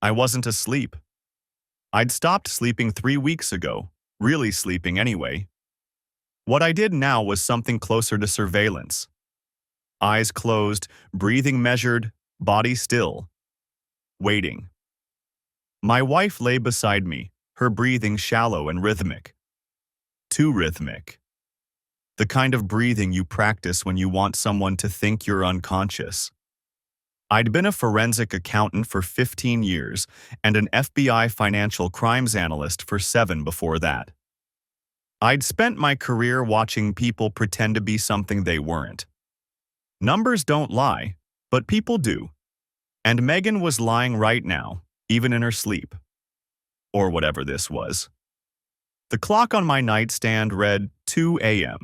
I wasn't asleep. I'd stopped sleeping 3 weeks ago, really sleeping anyway. What I did now was something closer to surveillance. Eyes closed, breathing measured, body still, waiting. My wife lay beside me, her breathing shallow and rhythmic. Too rhythmic. The kind of breathing you practice when you want someone to think you're unconscious. I'd been a forensic accountant for 15 years and an FBI financial crimes analyst for 7 before that. I'd spent my career watching people pretend to be something they weren't. Numbers don't lie, but people do. And Megan was lying right now, even in her sleep. Or whatever this was. The clock on my nightstand read 2 a.m.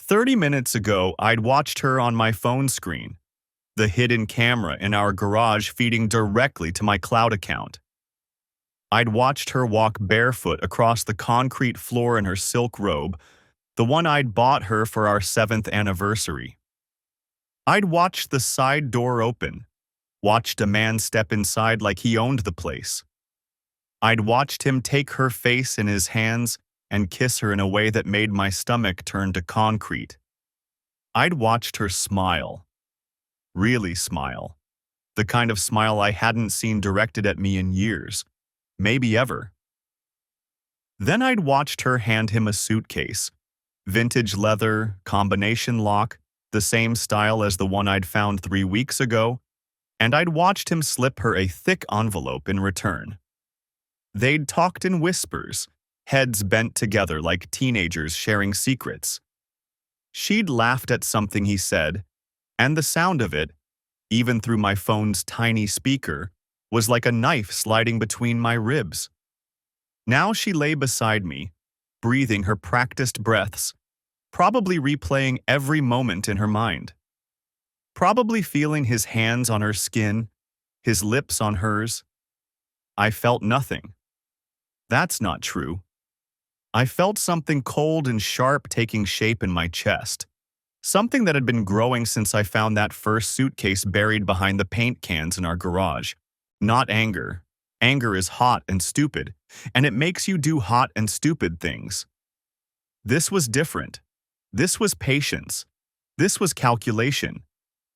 30 minutes ago, I'd watched her on my phone screen, the hidden camera in our garage feeding directly to my cloud account. I'd watched her walk barefoot across the concrete floor in her silk robe, the one I'd bought her for our 7th anniversary. I'd watched the side door open, watched a man step inside like he owned the place. I'd watched him take her face in his hands and kiss her in a way that made my stomach turn to concrete. I'd watched her smile. Really smile. The kind of smile I hadn't seen directed at me in years, maybe ever. Then I'd watched her hand him a suitcase, vintage leather, combination lock, the same style as the one I'd found 3 weeks ago, and I'd watched him slip her a thick envelope in return. They'd talked in whispers, heads bent together like teenagers sharing secrets. She'd laughed at something he said, and the sound of it, even through my phone's tiny speaker, was like a knife sliding between my ribs. Now she lay beside me, breathing her practiced breaths, probably replaying every moment in her mind. Probably feeling his hands on her skin, his lips on hers. I felt nothing. That's not true. I felt something cold and sharp taking shape in my chest. Something that had been growing since I found that first suitcase buried behind the paint cans in our garage. Not anger. Anger is hot and stupid, and it makes you do hot and stupid things. This was different. This was patience. This was calculation.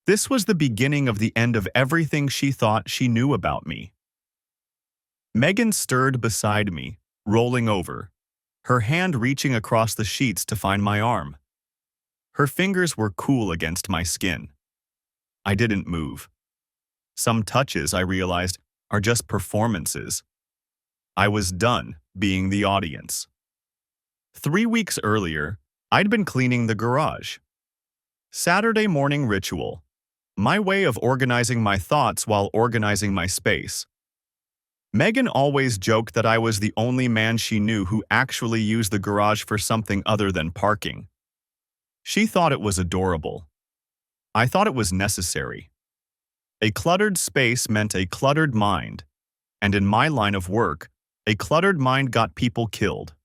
This was the beginning of the end of everything she thought she knew about me. Megan stirred beside me, rolling over, her hand reaching across the sheets to find my arm. Her fingers were cool against my skin. I didn't move. Some touches, I realized, are just performances. I was done being the audience. 3 weeks earlier, I'd been cleaning the garage. Saturday morning ritual. My way of organizing my thoughts while organizing my space. Megan always joked that I was the only man she knew who actually used the garage for something other than parking. She thought it was adorable. I thought it was necessary. A cluttered space meant a cluttered mind, and in my line of work, a cluttered mind got people killed,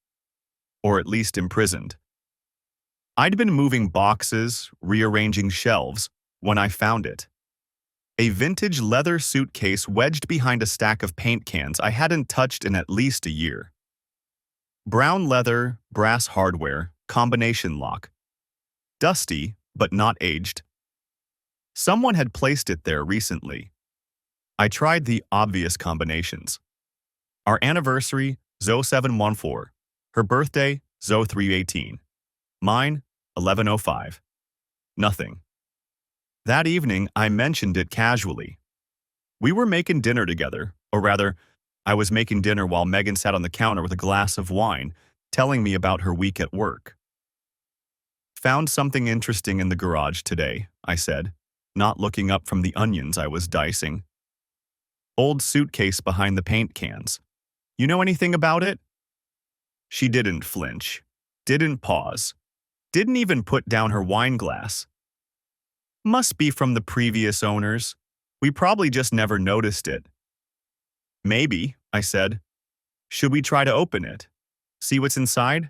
or at least imprisoned. I'd been moving boxes, rearranging shelves, when I found it. A vintage leather suitcase wedged behind a stack of paint cans I hadn't touched in at least a year. Brown leather, brass hardware, combination lock. Dusty, but not aged. Someone had placed it there recently. I tried the obvious combinations. Our anniversary, 0714. Her birthday, 0318. Mine, 1105. Nothing. That evening, I mentioned it casually. We were making dinner together, or rather, I was making dinner while Megan sat on the counter with a glass of wine, telling me about her week at work. Found something interesting in the garage today, I said, not looking up from the onions I was dicing. Old suitcase behind the paint cans. You know anything about it? She didn't flinch, didn't pause, didn't even put down her wine glass. Must be from the previous owners. We probably just never noticed it. Maybe, I said. Should we try to open it? See what's inside?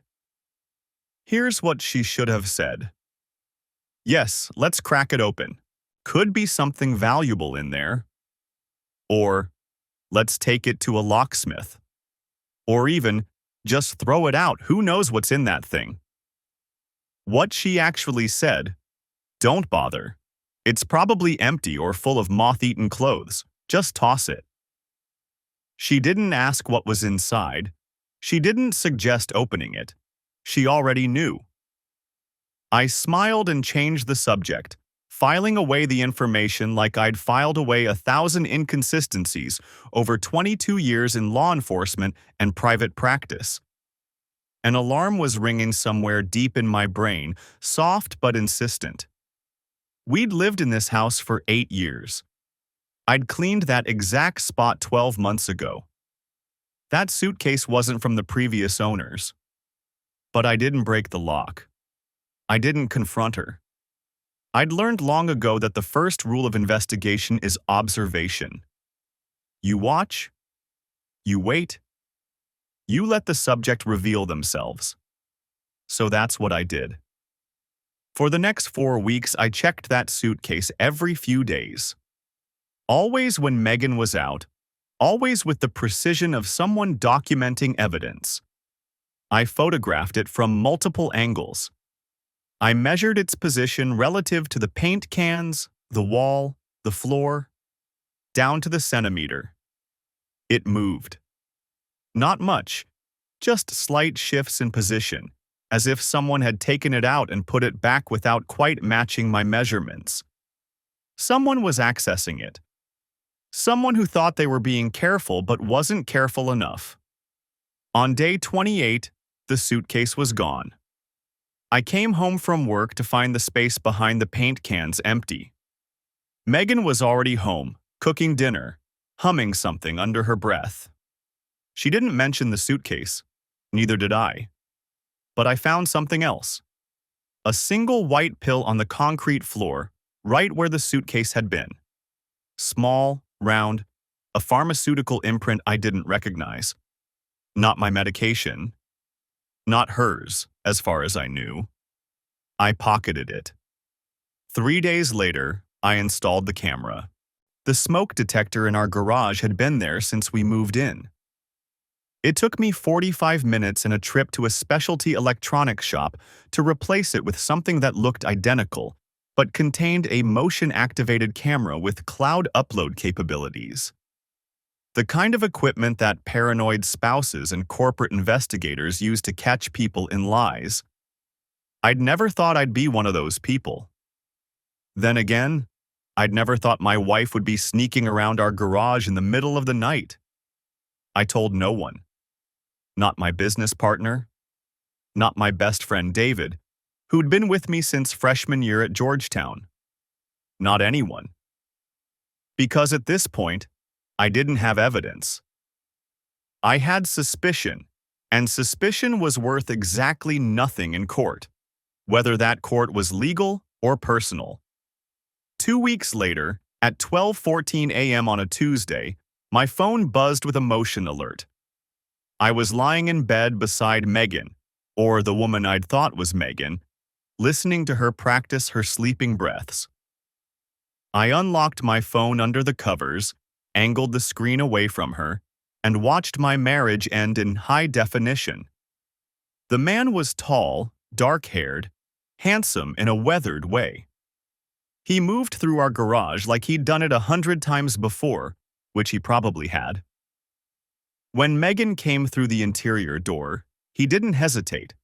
Here's what she should have said. Yes, let's crack it open. Could be something valuable in there. Or, let's take it to a locksmith. Or even, just throw it out, who knows what's in that thing. What she actually said, don't bother. It's probably empty or full of moth-eaten clothes, just toss it. She didn't ask what was inside. She didn't suggest opening it. She already knew. I smiled and changed the subject, filing away the information like I'd filed away 1,000 inconsistencies over 22 years in law enforcement and private practice. An alarm was ringing somewhere deep in my brain, soft but insistent. We'd lived in this house for 8 years. I'd cleaned that exact spot 12 months ago. That suitcase wasn't from the previous owners. But I didn't break the lock. I didn't confront her. I'd learned long ago that the first rule of investigation is observation. You watch, you wait, you let the subject reveal themselves. So that's what I did. For the next 4 weeks, I checked that suitcase every few days. Always when Megan was out, always with the precision of someone documenting evidence. I photographed it from multiple angles. I measured its position relative to the paint cans, the wall, the floor, down to the centimeter. It moved. Not much, just slight shifts in position, as if someone had taken it out and put it back without quite matching my measurements. Someone was accessing it. Someone who thought they were being careful but wasn't careful enough. On day 28, the suitcase was gone. I came home from work to find the space behind the paint cans empty. Megan was already home, cooking dinner, humming something under her breath. She didn't mention the suitcase, neither did I. But I found something else. A single white pill on the concrete floor, right where the suitcase had been. Small, round, a pharmaceutical imprint I didn't recognize. Not my medication. Not hers, as far as I knew. I pocketed it. 3 days later, I installed the camera. The smoke detector in our garage had been there since we moved in. It took me 45 minutes and a trip to a specialty electronics shop to replace it with something that looked identical, but contained a motion-activated camera with cloud upload capabilities. The kind of equipment that paranoid spouses and corporate investigators use to catch people in lies. I'd never thought I'd be one of those people. Then again, I'd never thought my wife would be sneaking around our garage in the middle of the night. I told no one. Not my business partner. Not my best friend David, who'd been with me since freshman year at Georgetown. Not anyone. Because at this point, I didn't have evidence. I had suspicion, and suspicion was worth exactly nothing in court, whether that court was legal or personal. 2 weeks later, at 12:14 a.m. on a Tuesday, my phone buzzed with a motion alert. I was lying in bed beside Megan, or the woman I'd thought was Megan, listening to her practice her sleeping breaths. I unlocked my phone under the covers, angled the screen away from her, and watched my marriage end in high definition. The man was tall, dark-haired, handsome in a weathered way. He moved through our garage like he'd done it 100 times before, which he probably had. When Megan came through the interior door, he didn't hesitate.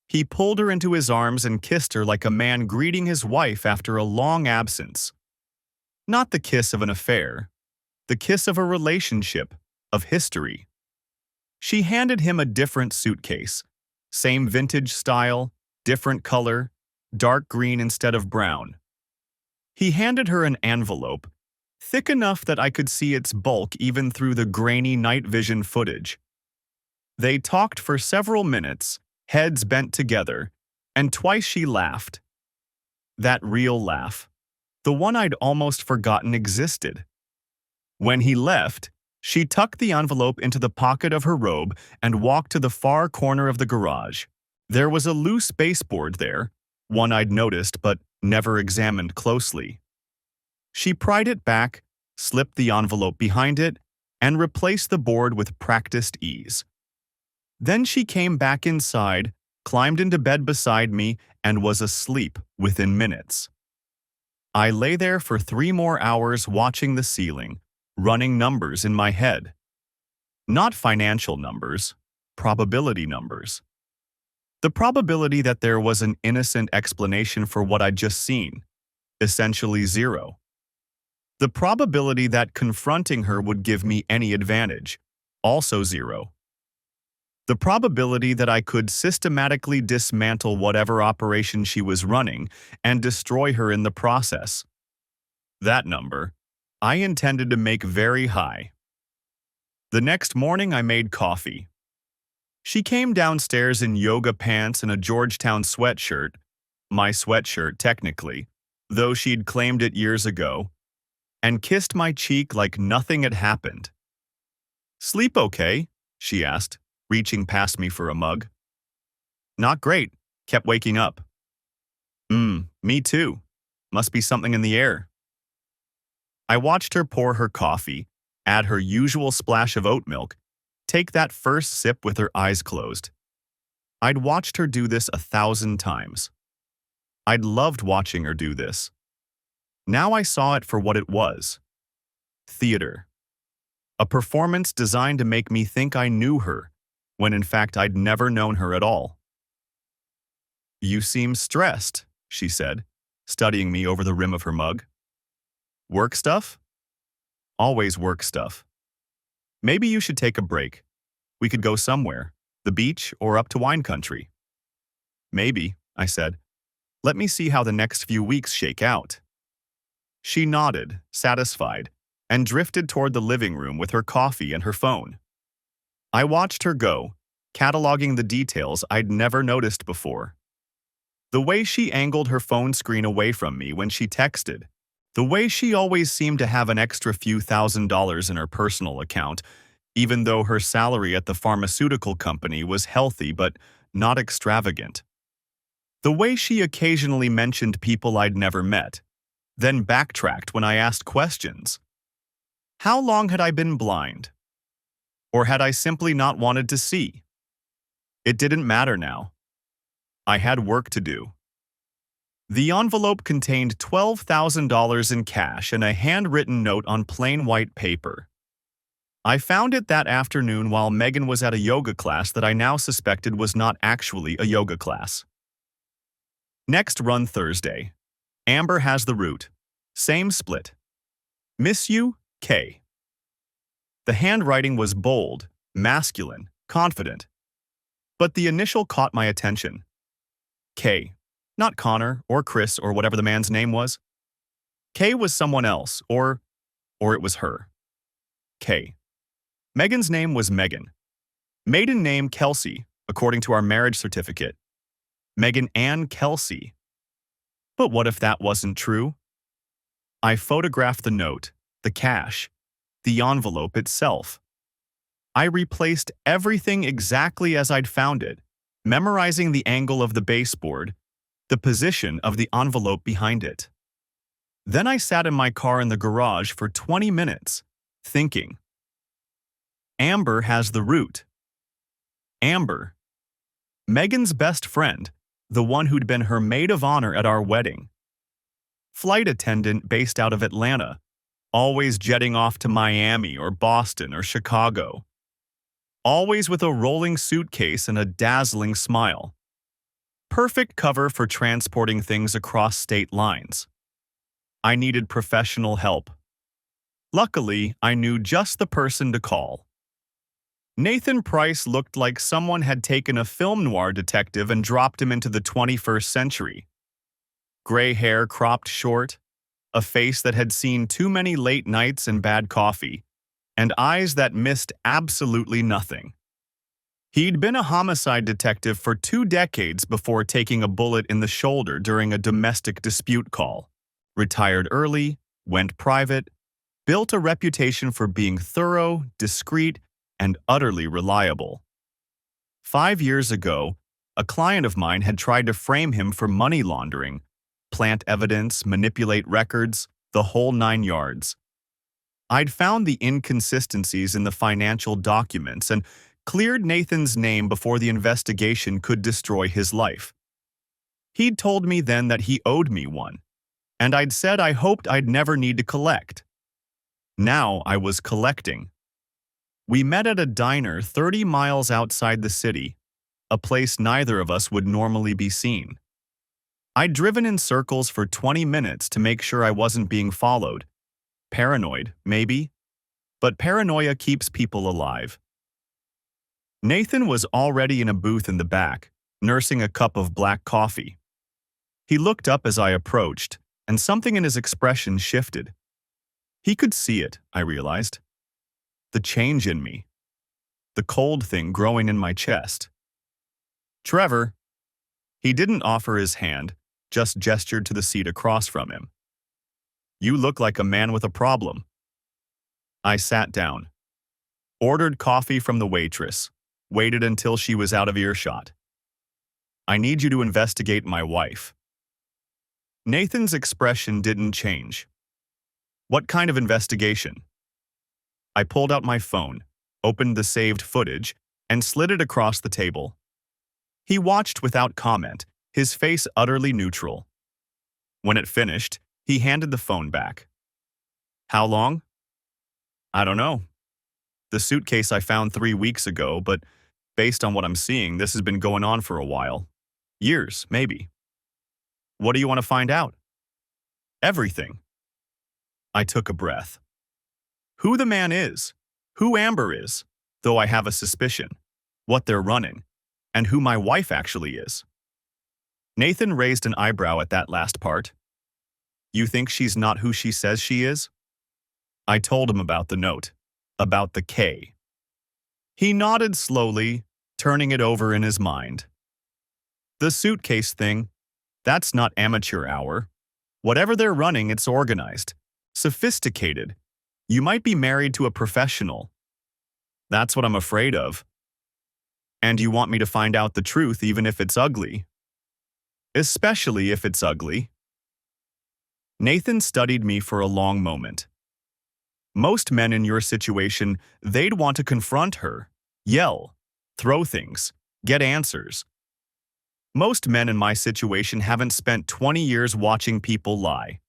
He pulled her into his arms and kissed her like a man greeting his wife after a long absence. Not the kiss of an affair, the kiss of a relationship, of history. She handed him a different suitcase, same vintage style, different color, dark green instead of brown. He handed her an envelope, thick enough that I could see its bulk even through the grainy night vision footage. They talked for several minutes, heads bent together, and twice she laughed. That real laugh, the one I'd almost forgotten existed. When he left, she tucked the envelope into the pocket of her robe and walked to the far corner of the garage. There was a loose baseboard there, one I'd noticed but never examined closely. She pried it back, slipped the envelope behind it, and replaced the board with practiced ease. Then she came back inside, climbed into bed beside me, and was asleep within minutes. I lay there for 3 more hours watching the ceiling, running numbers in my head. Not financial numbers, probability numbers. The probability that there was an innocent explanation for what I'd just seen, essentially zero. The probability that confronting her would give me any advantage, also zero. The probability that I could systematically dismantle whatever operation she was running and destroy her in the process. That number, I intended to make very high. The next morning I made coffee. She came downstairs in yoga pants and a Georgetown sweatshirt, my sweatshirt technically, though she'd claimed it years ago, and kissed my cheek like nothing had happened. "Sleep okay?" she asked, reaching past me for a mug. "Not great. Kept waking up." Me too. Must be something in the air." I watched her pour her coffee, add her usual splash of oat milk, take that first sip with her eyes closed. I'd watched her do this 1,000 times. I'd loved watching her do this. Now I saw it for what it was. Theater. A performance designed to make me think I knew her, when in fact I'd never known her at all. "You seem stressed," she said, studying me over the rim of her mug. "Work stuff?" "Always work stuff." "Maybe you should take a break. We could go somewhere, the beach or up to wine country." "Maybe," I said. "Let me see how the next few weeks shake out." She nodded, satisfied, and drifted toward the living room with her coffee and her phone. I watched her go, cataloging the details I'd never noticed before. The way she angled her phone screen away from me when she texted, the way she always seemed to have an extra few $1,000s in her personal account, even though her salary at the pharmaceutical company was healthy but not extravagant. The way she occasionally mentioned people I'd never met, then backtracked when I asked questions. How long had I been blind? Or had I simply not wanted to see? It didn't matter now. I had work to do. The envelope contained $12,000 in cash and a handwritten note on plain white paper. I found it that afternoon while Megan was at a yoga class that I now suspected was not actually a yoga class. Next run Thursday. Amber has the route. Same split. Miss you, K. The handwriting was bold, masculine, confident. But the initial caught my attention. K. Not Connor or Chris or whatever the man's name was. K was someone else, or it was her. K. Megan's name was Megan. Maiden name Kelsey, according to our marriage certificate. Megan Ann Kelsey. But what if that wasn't true? I photographed the note, the cash, the envelope itself. I replaced everything exactly as I'd found it, memorizing the angle of the baseboard, the position of the envelope behind it. Then I sat in my car in the garage for 20 minutes, thinking. Amber has the route. Amber. Megan's best friend, the one who'd been her maid of honor at our wedding. Flight attendant based out of Atlanta, always jetting off to Miami or Boston or Chicago. Always with a rolling suitcase and a dazzling smile. Perfect cover for transporting things across state lines. I needed professional help. Luckily, I knew just the person to call. Nathan Price looked like someone had taken a film noir detective and dropped him into the 21st century. Gray hair cropped short, a face that had seen too many late nights and bad coffee, and eyes that missed absolutely nothing. He'd been a homicide detective for 2 decades before taking a bullet in the shoulder during a domestic dispute call. Retired early, went private, built a reputation for being thorough, discreet, and utterly reliable. 5 years ago, a client of mine had tried to frame him for money laundering, plant evidence, manipulate records, the whole 9 yards. I'd found the inconsistencies in the financial documents and cleared Nathan's name before the investigation could destroy his life. He'd told me then that he owed me one, and I'd said I hoped I'd never need to collect. Now I was collecting. We met at a diner 30 miles outside the city, a place neither of us would normally be seen. I'd driven in circles for 20 minutes to make sure I wasn't being followed. Paranoid, maybe, but paranoia keeps people alive. Nathan was already in a booth in the back, nursing a cup of black coffee. He looked up as I approached, and something in his expression shifted. He could see it, I realized. The change in me. The cold thing growing in my chest. "Trevor." He didn't offer his hand, just gestured to the seat across from him. "You look like a man with a problem." I sat down. Ordered coffee from the waitress. Waited until she was out of earshot. "I need you to investigate my wife." Nathan's expression didn't change. "What kind of investigation?" I pulled out my phone, opened the saved footage, and slid it across the table. He watched without comment, his face utterly neutral. When it finished, he handed the phone back. "How long?" "I don't know. The suitcase I found 3 weeks ago, but based on what I'm seeing, this has been going on for a while. Years, maybe." "What do you want to find out?" "Everything." I took a breath. Who the man is, who Amber is, though I have a suspicion, what they're running, and who my wife actually is. Nathan raised an eyebrow at that last part. "You think she's not who she says she is?" I told him about the note, about the K. He nodded slowly, turning it over in his mind. "The suitcase thing, that's not amateur hour. Whatever they're running, it's organized, sophisticated. You might be married to a professional." "That's what I'm afraid of." "And you want me to find out the truth even if it's ugly?" "Especially if it's ugly." Nathan studied me for a long moment. "Most men in your situation, they'd want to confront her, yell, throw things, get answers. Most men in my situation haven't spent 20 years watching people lie.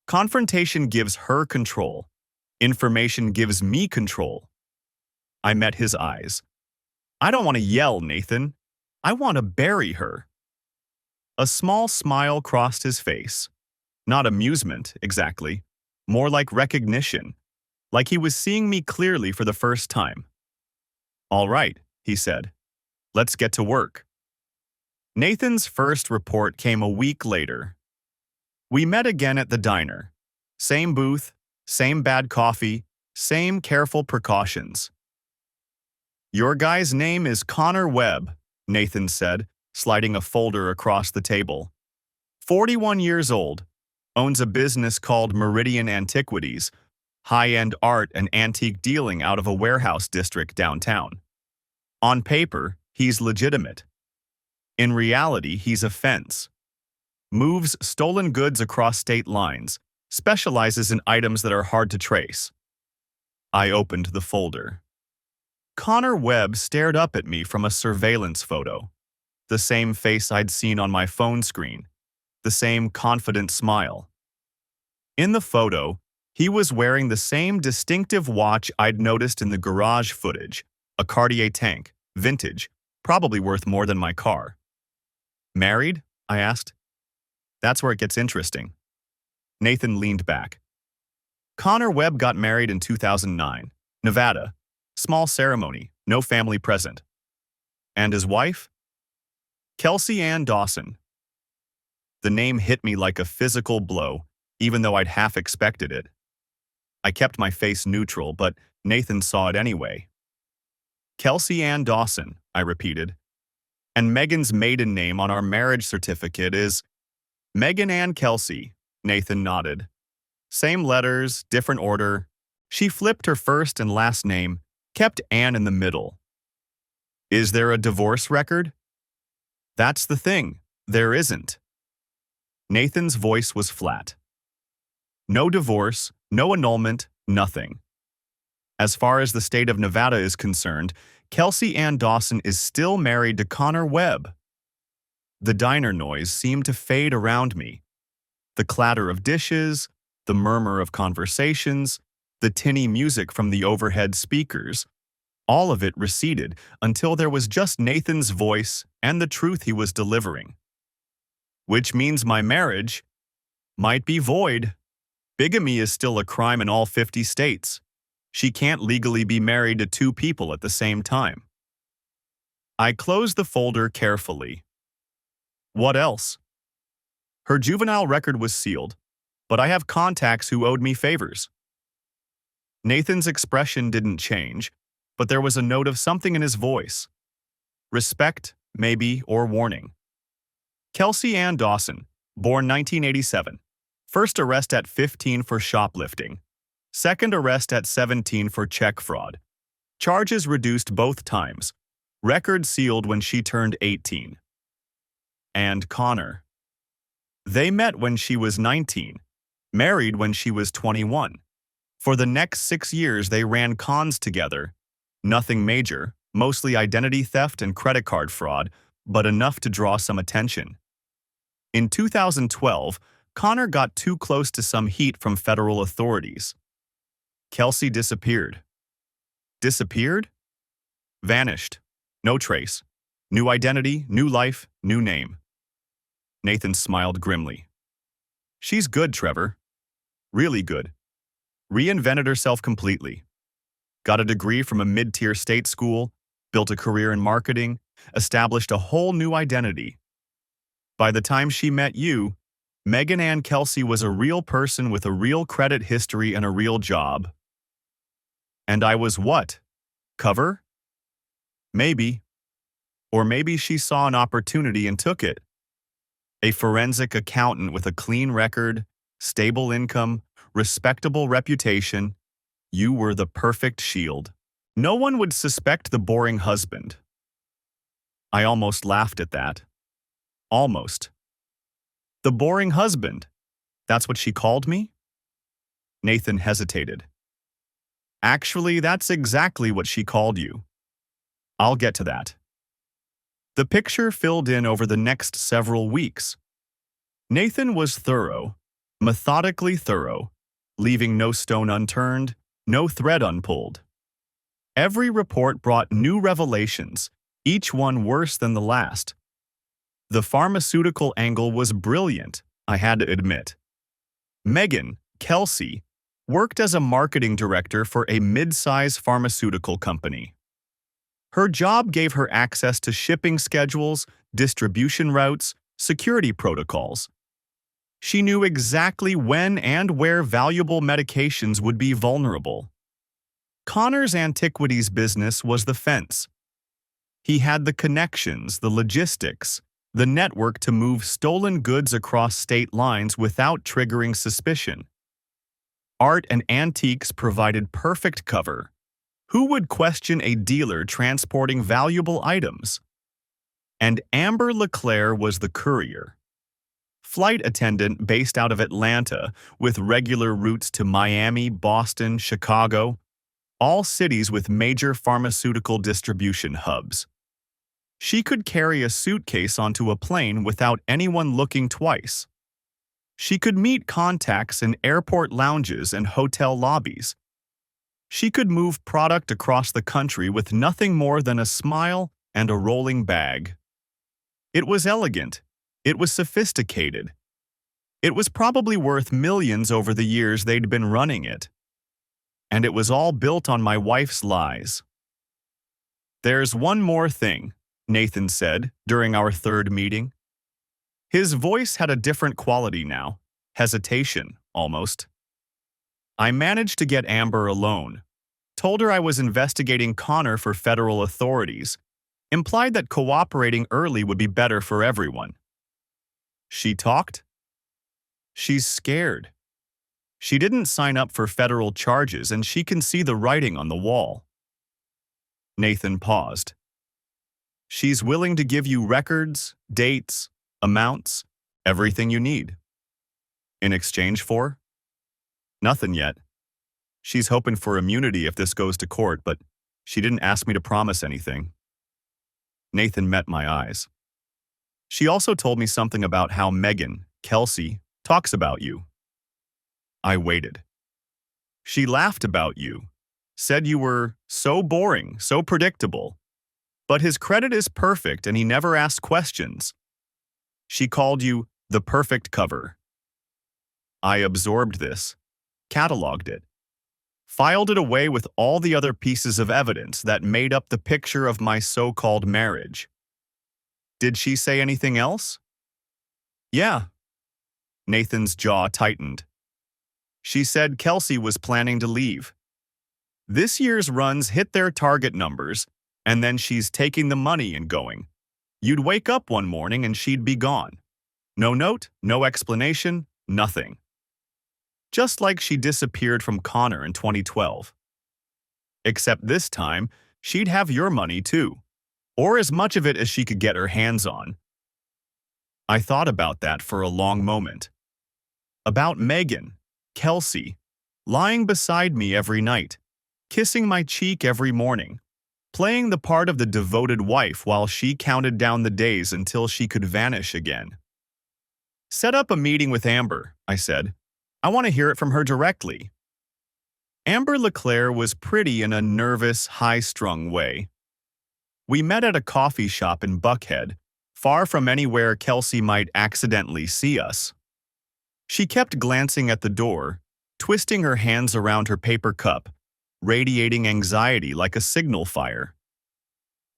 Confrontation gives her control. Information gives me control." I met his eyes. "I don't want to yell, Nathan. I want to bury her." A small smile crossed his face. Not amusement, exactly. More like recognition. Like he was seeing me clearly for the first time. "All right," he said. "Let's get to work." Nathan's first report came a week later. We met again at the diner. Same booth, same bad coffee, same careful precautions. "Your guy's name is Connor Webb," Nathan said, sliding a folder across the table. 41 years old, owns a business called Meridian Antiquities, high-end art and antique dealing out of a warehouse district downtown. On paper, he's legitimate. In reality, he's a fence. Moves stolen goods across state lines, specializes in items that are hard to trace. I opened the folder. Connor Webb stared up at me from a surveillance photo. The same face I'd seen on my phone screen. The same confident smile. In the photo, he was wearing the same distinctive watch I'd noticed in the garage footage, a Cartier tank, vintage, probably worth more than my car. "Married?" I asked. "That's where it gets interesting." Nathan leaned back. Connor Webb got married in 2009, Nevada. Small ceremony, no family present. "And his wife?" "Kelsey Ann Dawson." The name hit me like a physical blow, even though I'd half expected it. I kept my face neutral, but Nathan saw it anyway. "Kelsey Ann Dawson," I repeated. "And Megan's maiden name on our marriage certificate is Megan Ann Kelsey," Nathan nodded. "Same letters, different order. She flipped her first and last name, kept Ann in the middle." "Is there a divorce record?" "That's the thing. There isn't." Nathan's voice was flat. "No divorce, no annulment, Nothing. As far as the state of Nevada is concerned, Kelsey Ann Dawson is still married to Connor Webb. The diner noise seemed to fade around me. The clatter of dishes, the murmur of conversations, the tinny music from the overhead speakers, all of it receded until there was just Nathan's voice and the truth he was delivering. Which means my marriage might be void. Bigamy is still a crime in all 50 states. She can't legally be married to two people at the same time. I closed the folder carefully. What else? Her juvenile record was sealed, but I have contacts who owed me favors. Nathan's expression didn't change, but there was a note of something in his voice. Respect, maybe, or warning. Kelsey Ann Dawson, born 1987. First arrest at 15 for shoplifting. Second arrest at 17 for check fraud. Charges reduced both times. Record sealed when she turned 18. And Connor. They met when she was 19, married when she was 21. For the next 6 years, they ran cons together. Nothing major, mostly identity theft and credit card fraud, but enough to draw some attention. In 2012, Connor got too close to some heat from federal authorities. Kelsey disappeared. Disappeared? Vanished. No trace. New identity, new life, new name. Nathan smiled grimly. She's good, Trevor. Really good. Reinvented herself completely. Got a degree from a mid-tier state school, built a career in marketing, established a whole new identity. By the time she met you, Megan Ann Kelsey was a real person with a real credit history and a real job. And I was what? Cover? Maybe. Or maybe she saw an opportunity and took it. A forensic accountant with a clean record, stable income, respectable reputation. You were the perfect shield. No one would suspect the boring husband. I almost laughed at that. Almost. The boring husband. That's what she called me? Nathan hesitated. Actually, that's exactly what she called you. I'll get to that. The picture filled in over the next several weeks. Nathan was thorough, methodically thorough, leaving no stone unturned, no thread unpulled. Every report brought new revelations, each one worse than the last. The pharmaceutical angle was brilliant, I had to admit. Megan, Kelsey, worked as a marketing director for a mid-size pharmaceutical company. Her job gave her access to shipping schedules, distribution routes, security protocols. She knew exactly when and where valuable medications would be vulnerable. Connor's antiquities business was the fence. He had the connections, the logistics, the network to move stolen goods across state lines without triggering suspicion. Art and antiques provided perfect cover. Who would question a dealer transporting valuable items? And Amber LeClaire was the courier. Flight attendant based out of Atlanta with regular routes to Miami, Boston, Chicago, all cities with major pharmaceutical distribution hubs. She could carry a suitcase onto a plane without anyone looking twice. She could meet contacts in airport lounges and hotel lobbies. She could move product across the country with nothing more than a smile and a rolling bag. It was elegant. It was sophisticated. It was probably worth millions over the years they'd been running it. And it was all built on my wife's lies. There's one more thing, Nathan said during our third meeting. His voice had a different quality now, hesitation, almost. I managed to get Amber alone, told her I was investigating Connor for federal authorities, implied that cooperating early would be better for everyone. She talked? She's scared. She didn't sign up for federal charges and she can see the writing on the wall. Nathan paused. She's willing to give you records, dates, amounts, everything you need. In exchange for? Nothing yet. She's hoping for immunity if this goes to court, but she didn't ask me to promise anything. Nathan met my eyes. She also told me something about how Megan, Kelsey, talks about you. I waited. She laughed about you, said you were so boring, so predictable. But his credit is perfect and he never asked questions. She called you the perfect cover. I absorbed this, cataloged it, filed it away with all the other pieces of evidence that made up the picture of my so-called marriage. Did she say anything else? Yeah. Nathan's jaw tightened. She said Kelsey was planning to leave. This year's runs hit their target numbers, and then she's taking the money and going. You'd wake up one morning and she'd be gone. No note, no explanation, nothing. Just like she disappeared from Connor in 2012. Except this time, she'd have your money too, or as much of it as she could get her hands on. I thought about that for a long moment. About Megan, Kelsey, lying beside me every night, kissing my cheek every morning, playing the part of the devoted wife while she counted down the days until she could vanish again. Set up a meeting with Amber, I said. I want to hear it from her directly. Amber LeClaire was pretty in a nervous, high-strung way. We met at a coffee shop in Buckhead, far from anywhere Kelsey might accidentally see us. She kept glancing at the door, twisting her hands around her paper cup, radiating anxiety like a signal fire.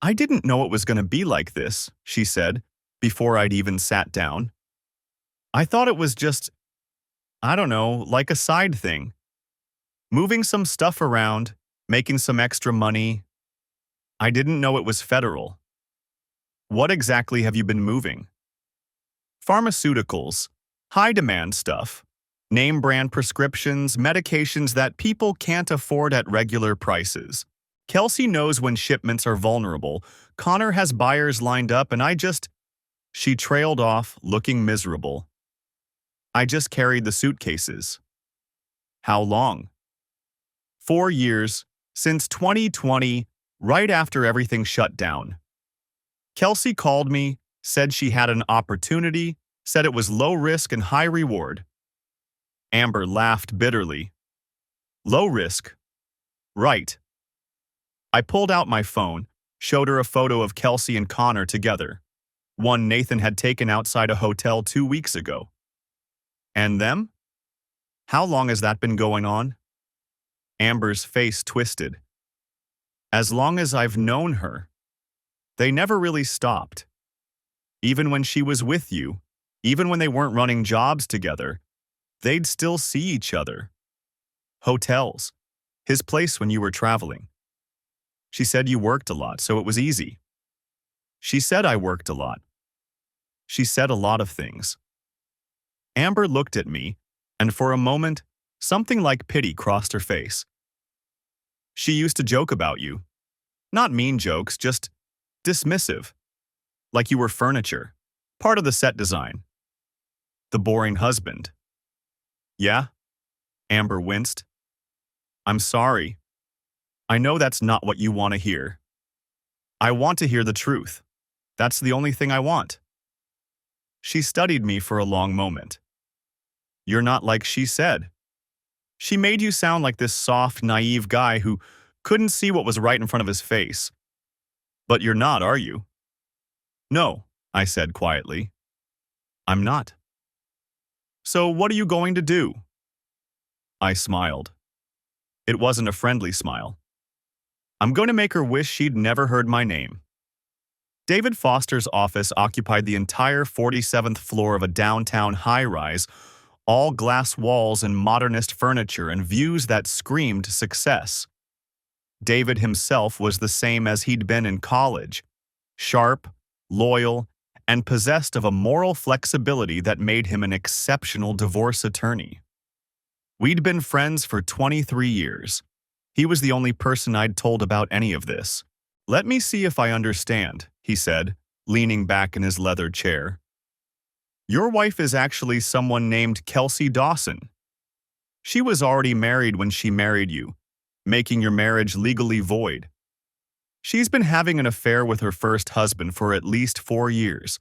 I didn't know it was going to be like this, she said, before I'd even sat down. I thought it was just, I don't know, like a side thing. Moving some stuff around, making some extra money. I didn't know it was federal. What exactly have you been moving? Pharmaceuticals, high-demand stuff, name-brand prescriptions, medications that people can't afford at regular prices. Kelsey knows when shipments are vulnerable. Connor has buyers lined up and She trailed off, looking miserable. I just carried the suitcases. How long? 4 years, since 2020, right after everything shut down. Kelsey called me, said she had an opportunity, said it was low risk and high reward. Amber laughed bitterly. Low risk? Right. I pulled out my phone, showed her a photo of Kelsey and Connor together, one Nathan had taken outside a hotel 2 weeks ago. And them? How long has that been going on? Amber's face twisted. As long as I've known her. They never really stopped. Even when she was with you, even when they weren't running jobs together, they'd still see each other. Hotels. His place when you were traveling. She said you worked a lot, so it was easy. She said I worked a lot. She said a lot of things. Amber looked at me, and for a moment, something like pity crossed her face. She used to joke about you. Not mean jokes, just dismissive. Like you were furniture, part of the set design. The boring husband. Yeah? Amber winced. I'm sorry. I know that's not what you want to hear. I want to hear the truth. That's the only thing I want. She studied me for a long moment. You're not like she said. She made you sound like this soft, naive guy who couldn't see what was right in front of his face. But you're not, are you? No, I said quietly. I'm not. So what are you going to do? I smiled. It wasn't a friendly smile. I'm going to make her wish she'd never heard my name. David Foster's office occupied the entire 47th floor of a downtown high-rise, all glass walls and modernist furniture and views that screamed success. David himself was the same as he'd been in college, sharp, loyal, and possessed of a moral flexibility that made him an exceptional divorce attorney. We'd been friends for 23 years. He was the only person I'd told about any of this. Let me see if I understand, he said, leaning back in his leather chair. Your wife is actually someone named Kelsey Dawson. She was already married when she married you, making your marriage legally void. She's been having an affair with her first husband for at least 4 years.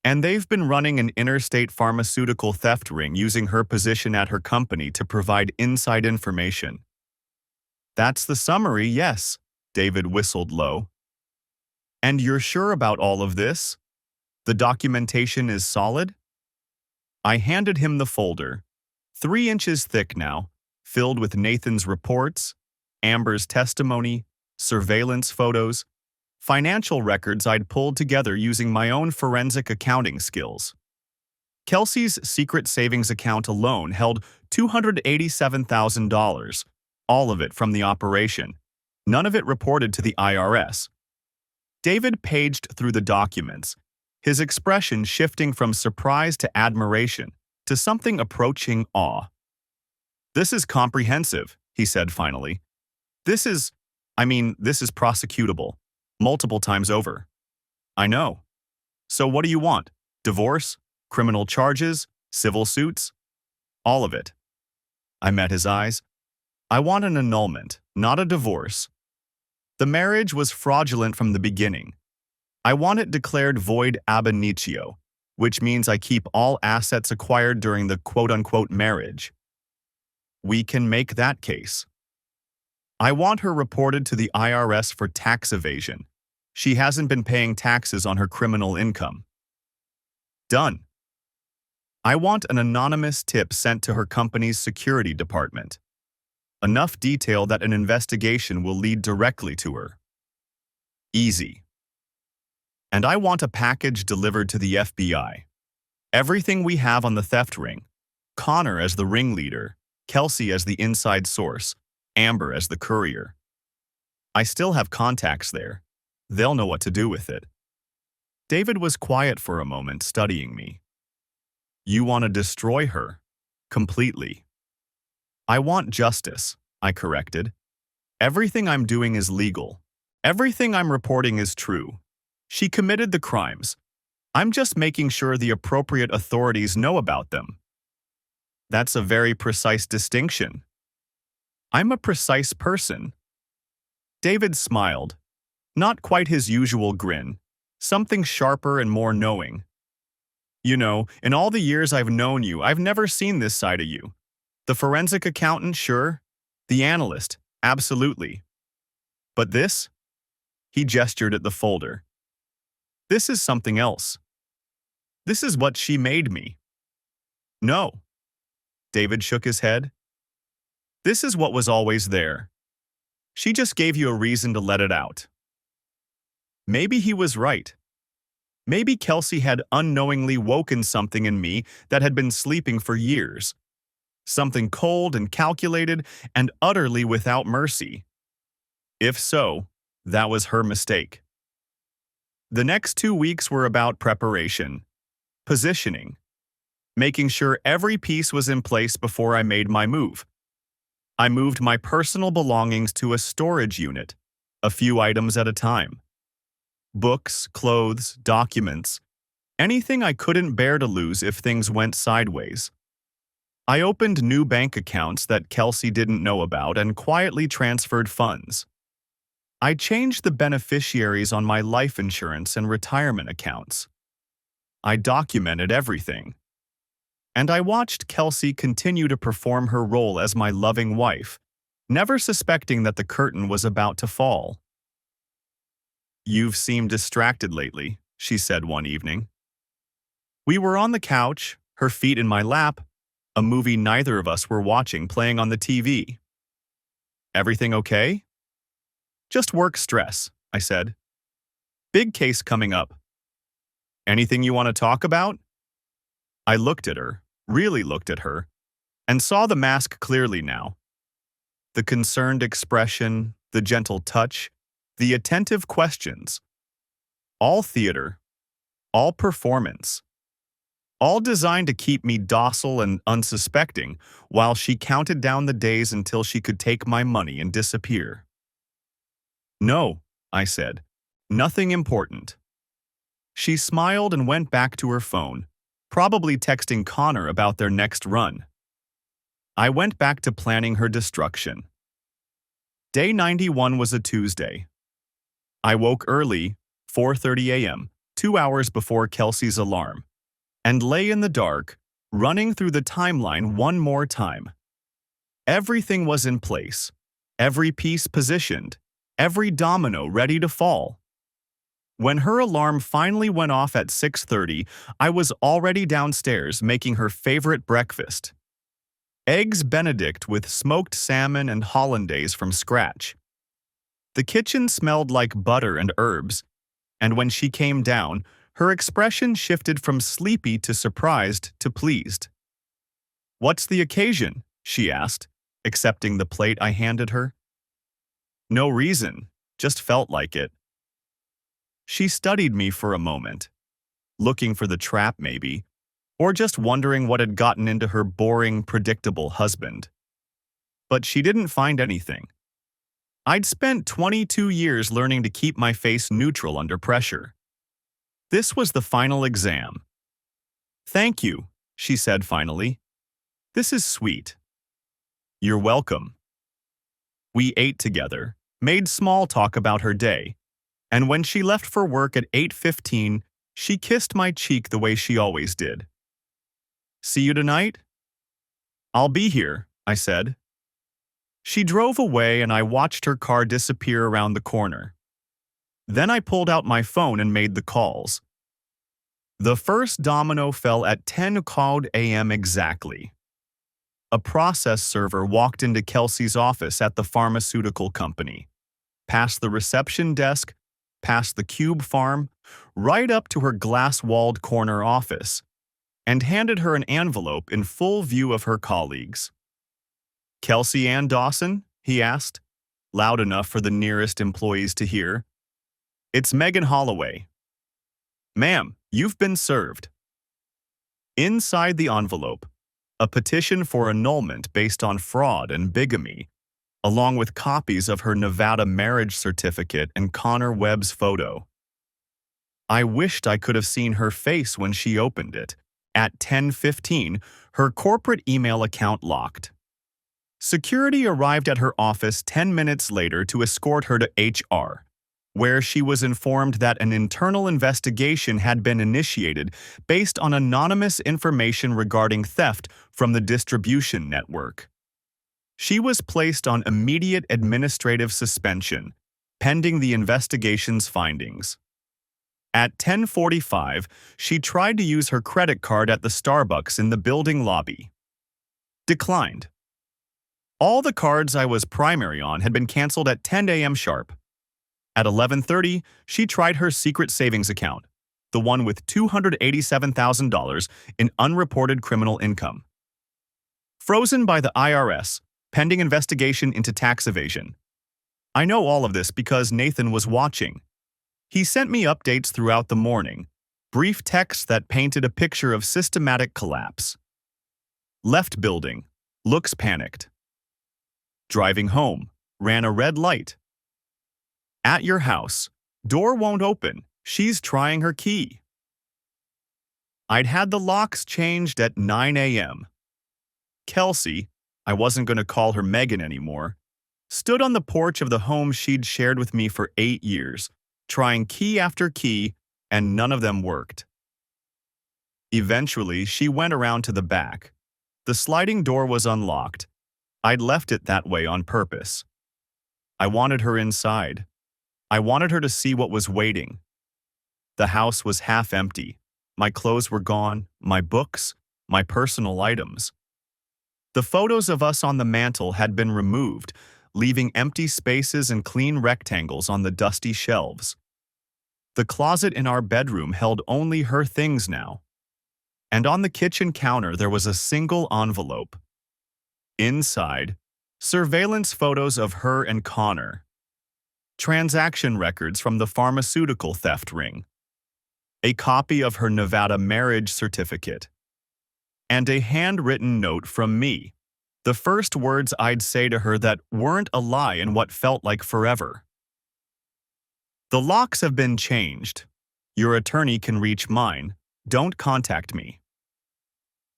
And they've been running an interstate pharmaceutical theft ring using her position at her company to provide inside information. That's the summary, yes, David whistled low. And you're sure about all of this? The documentation is solid? I handed him the folder, 3 inches thick now, filled with Nathan's reports, Amber's testimony, surveillance photos, financial records I'd pulled together using my own forensic accounting skills. Kelsey's secret savings account alone held $287,000, all of it from the operation, none of it reported to the IRS. David paged through the documents, his expression shifting from surprise to admiration to something approaching awe. "This is comprehensive," he said finally. This is prosecutable. Multiple times over." "I know. So what do you want? Divorce? Criminal charges? Civil suits?" "All of it." I met his eyes. "I want an annulment, not a divorce. The marriage was fraudulent from the beginning. I want it declared void ab initio, which means I keep all assets acquired during the quote-unquote marriage." "We can make that case." "I want her reported to the IRS for tax evasion. She hasn't been paying taxes on her criminal income." "Done." "I want an anonymous tip sent to her company's security department. Enough detail that an investigation will lead directly to her." "Easy." "And I want a package delivered to the FBI. Everything we have on the theft ring, Connor as the ringleader, Kelsey as the inside source, Amber as the courier. I still have contacts there. They'll know what to do with it." David was quiet for a moment, studying me. "You want to destroy her? Completely." "I want justice," I corrected. "Everything I'm doing is legal. Everything I'm reporting is true. She committed the crimes. I'm just making sure the appropriate authorities know about them." "That's a very precise distinction." "I'm a precise person." David smiled. Not quite his usual grin, something sharper and more knowing. "You know, in all the years I've known you, I've never seen this side of you. The forensic accountant, sure. The analyst, absolutely. But this?" He gestured at the folder. "This is something else. This is what she made me." "No." David shook his head. "This is what was always there. She just gave you a reason to let it out." Maybe he was right. Maybe Kelsey had unknowingly woken something in me that had been sleeping for years. Something cold and calculated and utterly without mercy. If so, that was her mistake. The next 2 weeks were about preparation, positioning, making sure every piece was in place before I made my move. I moved my personal belongings to a storage unit, a few items at a time. Books, clothes, documents, anything I couldn't bear to lose if things went sideways. I opened new bank accounts that Kelsey didn't know about and quietly transferred funds. I changed the beneficiaries on my life insurance and retirement accounts. I documented everything. And I watched Kelsey continue to perform her role as my loving wife, never suspecting that the curtain was about to fall. "You've seemed distracted lately," she said one evening. We were on the couch, her feet in my lap, a movie neither of us were watching playing on the TV. "Everything okay?" "Just work stress," I said. "Big case coming up." "Anything you want to talk about?" I looked at her, really looked at her, and saw the mask clearly now. The concerned expression, the gentle touch, the attentive questions. All theater, all performance, all designed to keep me docile and unsuspecting while she counted down the days until she could take my money and disappear. "No," I said, "nothing important." She smiled and went back to her phone, probably texting Connor about their next run. I went back to planning her destruction. Day 91 was a Tuesday. I woke early, 4:30 a.m., 2 hours before Kelsey's alarm, and lay in the dark, running through the timeline one more time. Everything was in place, every piece positioned, every domino ready to fall. When her alarm finally went off at 6:30, I was already downstairs making her favorite breakfast. Eggs Benedict with smoked salmon and hollandaise from scratch. The kitchen smelled like butter and herbs, and when she came down, her expression shifted from sleepy to surprised to pleased. "What's the occasion?" she asked, accepting the plate I handed her. "No reason, just felt like it." She studied me for a moment, looking for the trap maybe, or just wondering what had gotten into her boring, predictable husband. But she didn't find anything. I'd spent 22 years learning to keep my face neutral under pressure. This was the final exam. "Thank you," she said finally. "This is sweet." "You're welcome." We ate together, made small talk about her day, and when she left for work at 8:15, she kissed my cheek the way she always did. "See you tonight?" "I'll be here," I said. She drove away and I watched her car disappear around the corner. Then I pulled out my phone and made the calls. The first domino fell at 10:00 a.m. exactly. A process server walked into Kelsey's office at the pharmaceutical company, past the reception desk, past the cube farm, right up to her glass-walled corner office, and handed her an envelope in full view of her colleagues. "Kelsey Ann Dawson?" he asked, loud enough for the nearest employees to hear. "It's Megan Holloway." "Ma'am, you've been served." Inside the envelope, a petition for annulment based on fraud and bigamy, along with copies of her Nevada marriage certificate and Connor Webb's photo. I wished I could have seen her face when she opened it. At 10:15, her corporate email account locked. Security arrived at her office 10 minutes later to escort her to HR, where she was informed that an internal investigation had been initiated based on anonymous information regarding theft from the distribution network. She was placed on immediate administrative suspension, pending the investigation's findings. At 10:45, she tried to use her credit card at the Starbucks in the building lobby. Declined. All the cards I was primary on had been canceled at 10 a.m. sharp. At 11:30, she tried her secret savings account, the one with $287,000 in unreported criminal income. Frozen by the IRS, pending investigation into tax evasion. I know all of this because Nathan was watching. He sent me updates throughout the morning, brief texts that painted a picture of systematic collapse. Left building, looks panicked. Driving home, ran a red light. At your house, door won't open, she's trying her key. I'd had the locks changed at 9 a.m. Kelsey, I wasn't going to call her Megan anymore, stood on the porch of the home she'd shared with me for 8 years, trying key after key, and none of them worked. Eventually, she went around to the back. The sliding door was unlocked. I'd left it that way on purpose. I wanted her inside. I wanted her to see what was waiting. The house was half empty. My clothes were gone, my books, my personal items. The photos of us on the mantle had been removed, leaving empty spaces and clean rectangles on the dusty shelves. The closet in our bedroom held only her things now. And on the kitchen counter there was a single envelope. Inside, surveillance photos of her and Connor. Transaction records from the pharmaceutical theft ring. A copy of her Nevada marriage certificate. And a handwritten note from me. The first words I'd say to her that weren't a lie in what felt like forever. "The locks have been changed. Your attorney can reach mine. Don't contact me."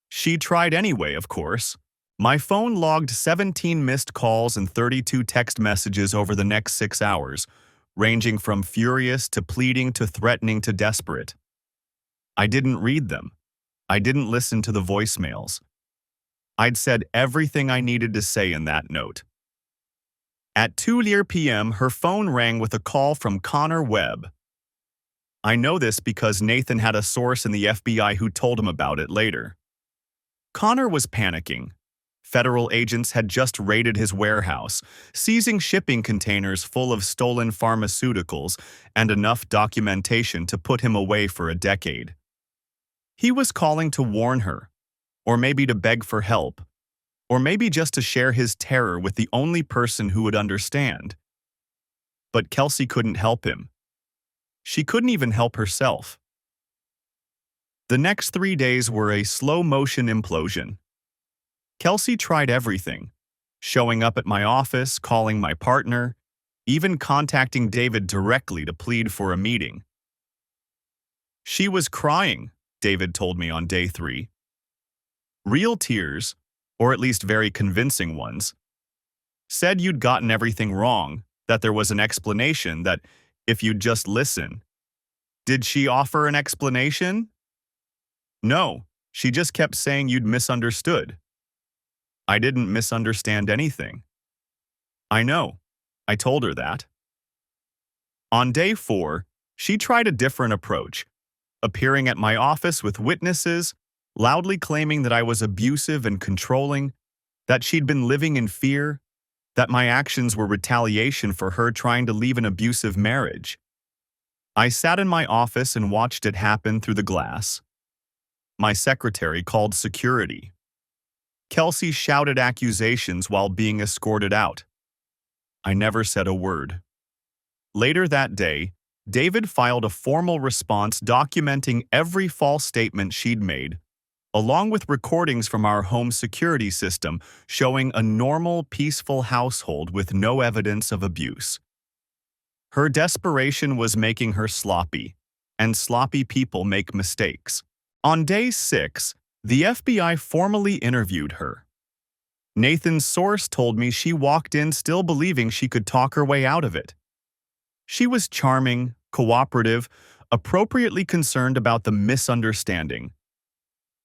She tried anyway, of course. My phone logged 17 missed calls and 32 text messages over the next 6 hours, ranging from furious to pleading to threatening to desperate. I didn't read them. I didn't listen to the voicemails. I'd said everything I needed to say in that note. At 2 p.m., her phone rang with a call from Connor Webb. I know this because Nathan had a source in the FBI who told him about it later. Connor was panicking. Federal agents had just raided his warehouse, seizing shipping containers full of stolen pharmaceuticals and enough documentation to put him away for a decade. He was calling to warn her, or maybe to beg for help, or maybe just to share his terror with the only person who would understand. But Kelsey couldn't help him. She couldn't even help herself. The next 3 days were a slow-motion implosion. Kelsey tried everything, showing up at my office, calling my partner, even contacting David directly to plead for a meeting. She was crying, David told me on day 3. Real tears, or at least very convincing ones. Said you'd gotten everything wrong, that there was an explanation, that if you'd just listen. Did she offer an explanation? No, she just kept saying you'd misunderstood. I didn't misunderstand anything. I know. I told her that. On day 4, she tried a different approach, appearing at my office with witnesses, loudly claiming that I was abusive and controlling, that she'd been living in fear, that my actions were retaliation for her trying to leave an abusive marriage. I sat in my office and watched it happen through the glass. My secretary called security. Kelsey shouted accusations while being escorted out. I never said a word. Later that day, David filed a formal response documenting every false statement she'd made, along with recordings from our home security system showing a normal, peaceful household with no evidence of abuse. Her desperation was making her sloppy, and sloppy people make mistakes. On day 6, the FBI formally interviewed her. Nathan's source told me she walked in still believing she could talk her way out of it. She was charming, cooperative, appropriately concerned about the misunderstanding.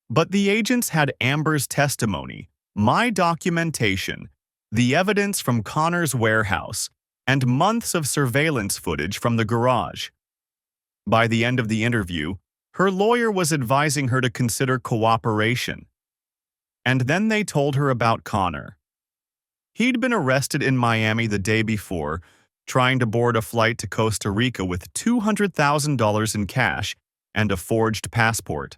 But the agents had Amber's testimony, my documentation, the evidence from Connor's warehouse, and months of surveillance footage from the garage. By the end of the interview, her lawyer was advising her to consider cooperation. And then they told her about Connor. He'd been arrested in Miami the day before, trying to board a flight to Costa Rica with $200,000 in cash and a forged passport.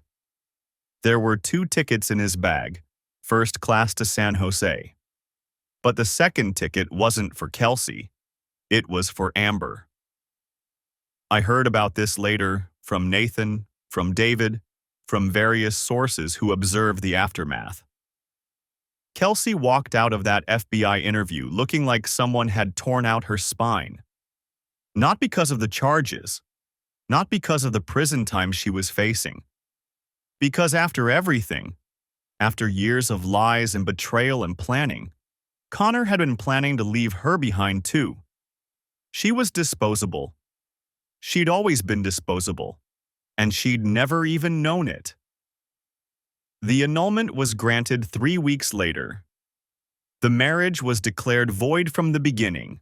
There were 2 tickets in his bag, first class to San Jose. But the second ticket wasn't for Kelsey. It was for Amber. I heard about this later from Nathan, from David, from various sources who observed the aftermath. Kelsey walked out of that FBI interview looking like someone had torn out her spine. Not because of the charges, not because of the prison time she was facing. Because after everything, after years of lies and betrayal and planning, Connor had been planning to leave her behind too. She was disposable. She'd always been disposable, and she'd never even known it. The annulment was granted 3 weeks later. The marriage was declared void from the beginning.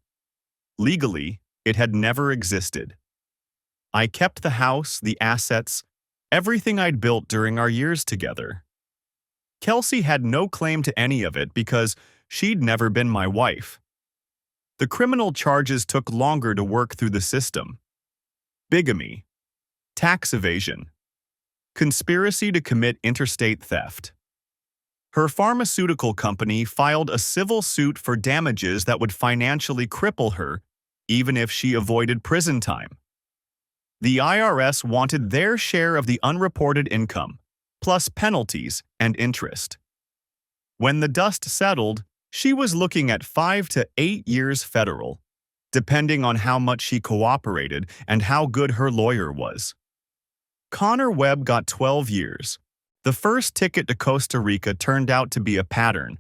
Legally, it had never existed. I kept the house, the assets, everything I'd built during our years together. Kelsey had no claim to any of it because she'd never been my wife. The criminal charges took longer to work through the system. Bigamy, tax evasion, conspiracy to commit interstate theft. Her pharmaceutical company filed a civil suit for damages that would financially cripple her, even if she avoided prison time. The IRS wanted their share of the unreported income, plus penalties and interest. When the dust settled, she was looking at 5 to 8 years federal, depending on how much she cooperated and how good her lawyer was. Connor Webb got 12 years. The first ticket to Costa Rica turned out to be a pattern,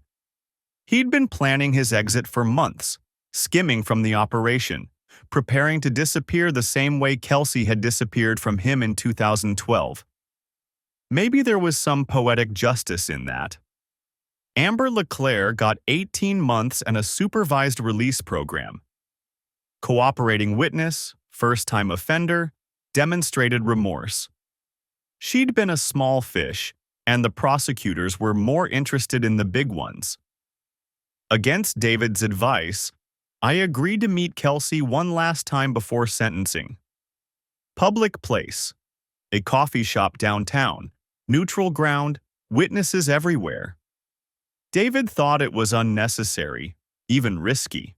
He'd been planning his exit for months, skimming from the operation, preparing to disappear the same way Kelsey had disappeared from him in 2012. Maybe there was some poetic justice in that. Amber LeClaire got 18 months and a supervised release program. Cooperating witness, first-time offender, demonstrated remorse. She'd been a small fish, and the prosecutors were more interested in the big ones. Against David's advice, I agreed to meet Kelsey one last time before sentencing. Public place. A coffee shop downtown. Neutral ground. Witnesses everywhere. David thought it was unnecessary, even risky.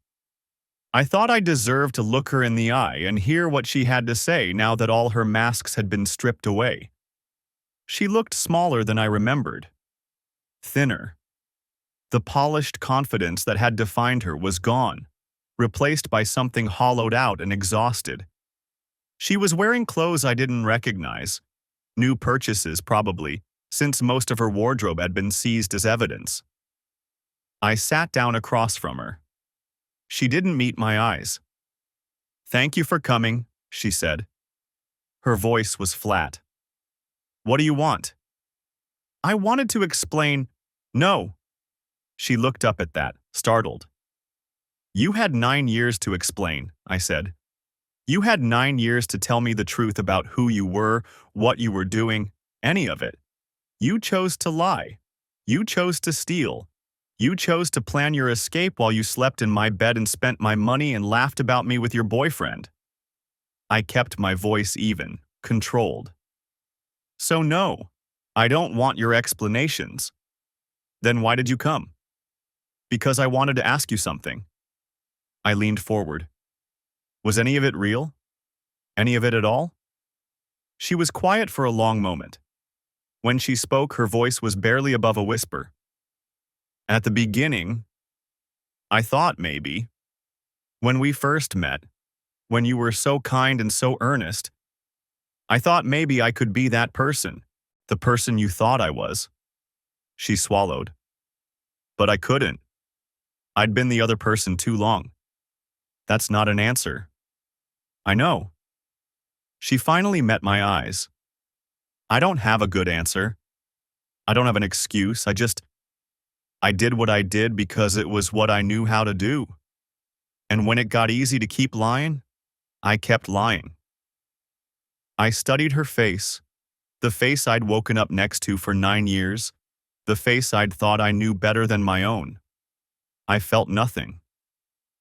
I thought I deserved to look her in the eye and hear what she had to say now that all her masks had been stripped away. She looked smaller than I remembered. Thinner. The polished confidence that had defined her was gone, replaced by something hollowed out and exhausted. She was wearing clothes I didn't recognize. New purchases, probably, since most of her wardrobe had been seized as evidence. I sat down across from her. She didn't meet my eyes. "Thank you for coming," she said. Her voice was flat. "What do you want?" I wanted to explain. "No." She looked up at that, startled. "You had 9 years to explain," I said. "You had 9 years to tell me the truth about who you were, what you were doing, any of it. You chose to lie. You chose to steal. You chose to plan your escape while you slept in my bed and spent my money and laughed about me with your boyfriend." I kept my voice even, controlled. "So no, I don't want your explanations." "Then why did you come?" "Because I wanted to ask you something." I leaned forward. "Was any of it real? Any of it at all?" She was quiet for a long moment. When she spoke, her voice was barely above a whisper. "At the beginning, I thought maybe. When we first met, when you were so kind and so earnest, I thought maybe I could be that person, the person you thought I was." She swallowed. "But I couldn't. I'd been the other person too long." "That's not an answer." "I know." She finally met my eyes. "I don't have a good answer. I don't have an excuse. I did what I did because it was what I knew how to do. And when it got easy to keep lying, I kept lying." I studied her face, the face I'd woken up next to for 9 years, the face I'd thought I knew better than my own. I felt nothing.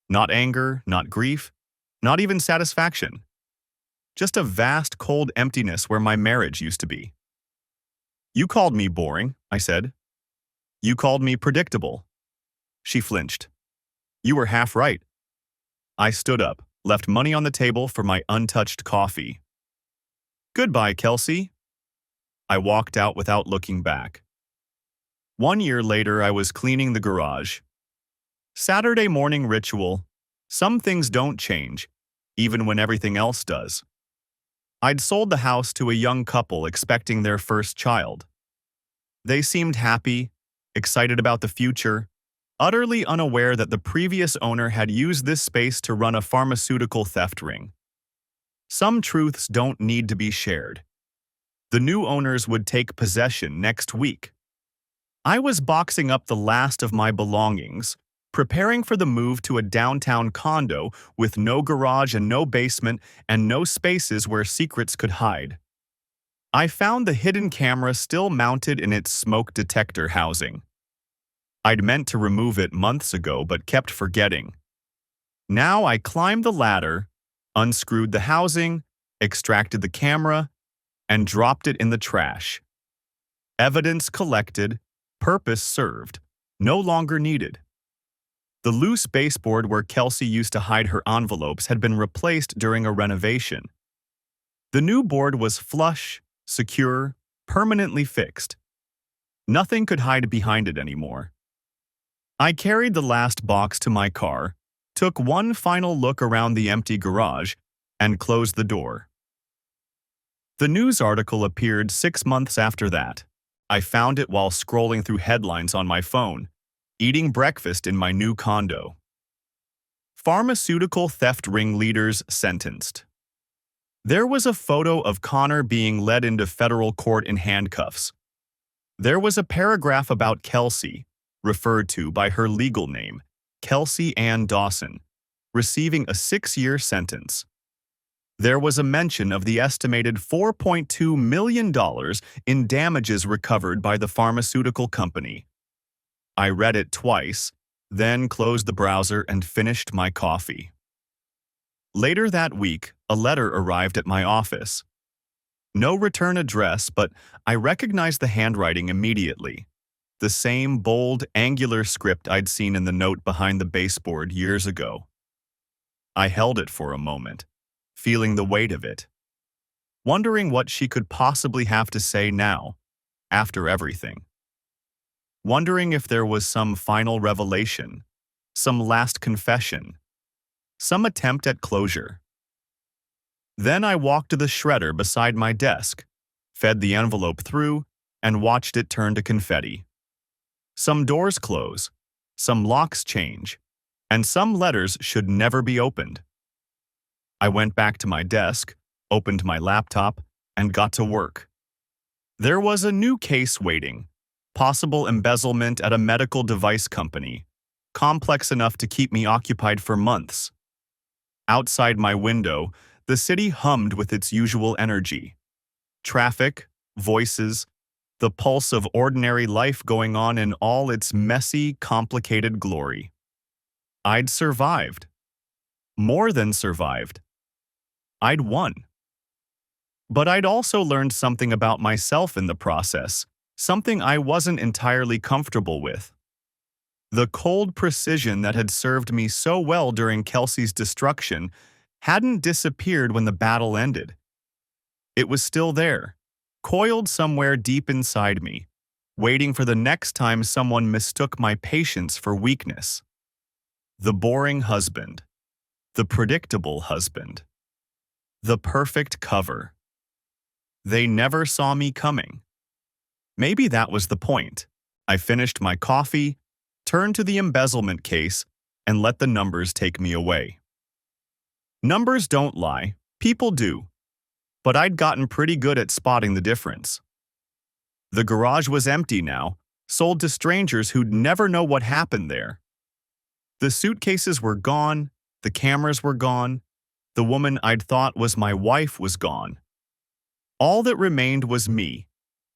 Not anger, not grief, not even satisfaction. Just a vast, cold emptiness where my marriage used to be. "You called me boring," I said. "You called me predictable." She flinched. "You were half right." I stood up, left money on the table for my untouched coffee. "Goodbye, Kelsey." I walked out without looking back. 1 year later, I was cleaning the garage. Saturday morning ritual. Some things don't change, even when everything else does. I'd sold the house to a young couple expecting their first child. They seemed happy, excited about the future, utterly unaware that the previous owner had used this space to run a pharmaceutical theft ring. Some truths don't need to be shared. The new owners would take possession next week. I was boxing up the last of my belongings, preparing for the move to a downtown condo with no garage and no basement and no spaces where secrets could hide. I found the hidden camera still mounted in its smoke detector housing. I'd meant to remove it months ago but kept forgetting. Now I climbed the ladder, unscrewed the housing, extracted the camera, and dropped it in the trash. Evidence collected, purpose served, no longer needed. The loose baseboard where Kelsey used to hide her envelopes had been replaced during a renovation. The new board was flush, secure, permanently fixed. Nothing could hide behind it anymore. I carried the last box to my car, took one final look around the empty garage, and closed the door. The news article appeared 6 months after that. I found it while scrolling through headlines on my phone. Eating breakfast in my new condo. Pharmaceutical theft ringleaders sentenced. There was a photo of Connor being led into federal court in handcuffs. There was a paragraph about Kelsey, referred to by her legal name, Kelsey Ann Dawson, receiving a 6-year sentence. There was a mention of the estimated $4.2 million in damages recovered by the pharmaceutical company. I read it twice, then closed the browser and finished my coffee. Later that week, a letter arrived at my office. No return address, but I recognized the handwriting immediately. The same bold, angular script I'd seen in the note behind the baseboard years ago. I held it for a moment, feeling the weight of it, wondering what she could possibly have to say now, after everything. Wondering if there was some final revelation, some last confession, some attempt at closure. Then I walked to the shredder beside my desk, fed the envelope through, and watched it turn to confetti. Some doors close, some locks change, and some letters should never be opened. I went back to my desk, opened my laptop, and got to work. There was a new case waiting, possible embezzlement at a medical device company, complex enough to keep me occupied for months. Outside my window, the city hummed with its usual energy. Traffic, voices, the pulse of ordinary life going on in all its messy, complicated glory. I'd survived. More than survived. I'd won. But I'd also learned something about myself in the process, something I wasn't entirely comfortable with. The cold precision that had served me so well during Kelsey's destruction hadn't disappeared when the battle ended. It was still there, coiled somewhere deep inside me, waiting for the next time someone mistook my patience for weakness. The boring husband. The predictable husband. The perfect cover. They never saw me coming. Maybe that was the point. I finished my coffee, turned to the embezzlement case, and let the numbers take me away. Numbers don't lie, people do. But I'd gotten pretty good at spotting the difference. The garage was empty now, sold to strangers who'd never know what happened there. The suitcases were gone, the cameras were gone, the woman I'd thought was my wife was gone. All that remained was me,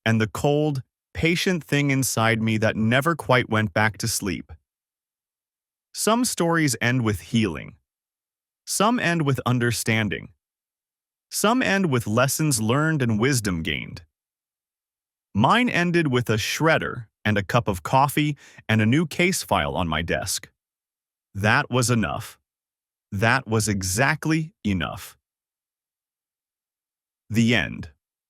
and the cold, patient thing inside me that never quite went back to sleep. Some stories end with healing. Some end with understanding. Some end with lessons learned and wisdom gained. Mine ended with a shredder and a cup of coffee and a new case file on my desk. That was enough. That was exactly enough. The end.